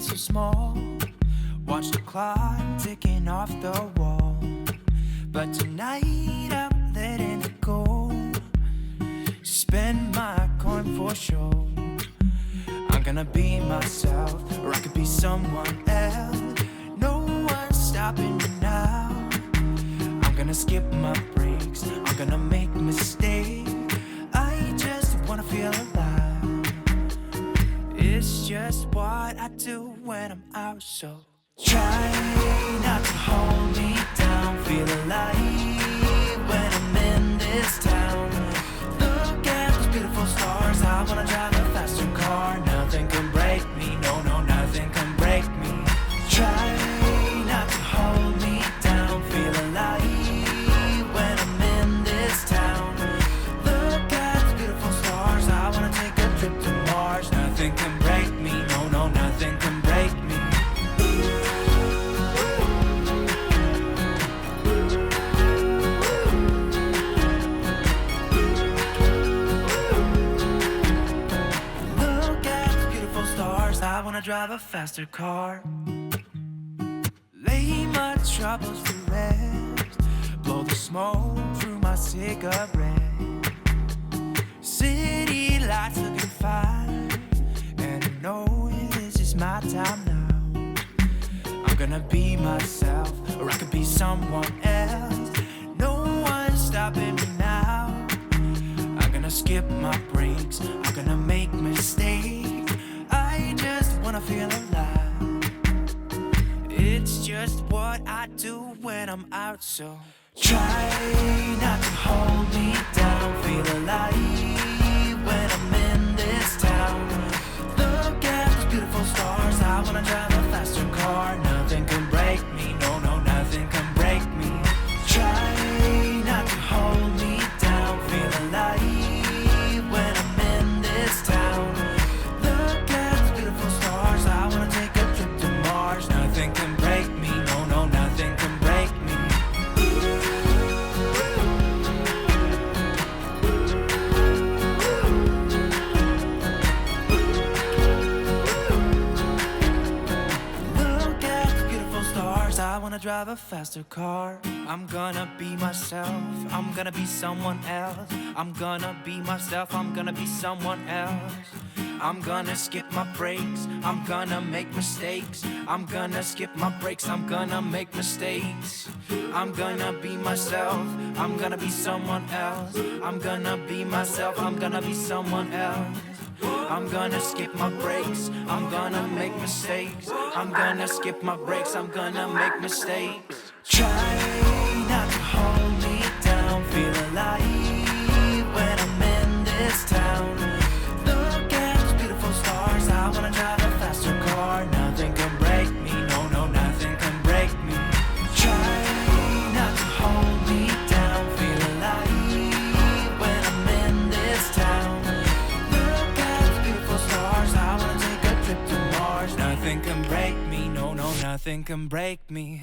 feeling so small. Watch the clock ticking off the wall. But tonight I'm letting it go. Spend my coin for sure. I'm gonna be myself, or I could be someone else. No one's stopping me now. I'm gonna skip my breaks, I'm gonna make mistakes. I just wanna feel alive. It's just what I do when I'm out, so try not to hold me down. Feel alive when I'm in this town. Look at those beautiful stars. I wanna drive a faster car. Nothing can break me, no, no, nothing can break me. Try not to hold me down. Feel alive when I'm in this town. Look at those beautiful stars. I wanna take a trip to Mars. Nothing can break me, no, no, nothing can break me. I wanna drive a faster car. Lay my troubles to rest. Blow the smoke through my cigarette. City lights looking fine, and I know this is my time now. I'm gonna be myself, or I could be someone else. No one's stopping me now. I'm gonna skip my breaks, I'm gonna make mistakes. I just wanna feel alive. It's just what I do when I'm out, so try not to hold me down. Feel alive when I'm in this town. Look at those beautiful stars. I wanna drive a faster car. Nothing can break me, no, no, nothing can break me. Try not to hold me down. Feel alive when I'm in this town. Nothing can break me, no, no, nothing can break me. Look at the beautiful stars. I wanna drive a faster car. I'm gonna be myself, I'm gonna be someone else. I'm gonna be myself, I'm gonna be someone else. I'm gonna skip my breaks, I'm gonna make mistakes. I'm gonna skip my breaks, I'm gonna make mistakes. I'm gonna be myself, I'm gonna be someone else. I'm gonna be myself, I'm gonna be someone else. I'm gonna skip my breaks, I'm gonna make mistakes. I'm gonna skip my breaks, I'm gonna make mistakes. Try not to hold me down. Feel alive when I'm in this town. Look at those beautiful stars. I wanna drive a faster car. Nothing can break me, no, no, nothing can break me. Try not to hold me down. Feel alive when I'm in this town. Look at those beautiful stars. I wanna take a trip to Mars. Nothing can break me, no, no, nothing can break me.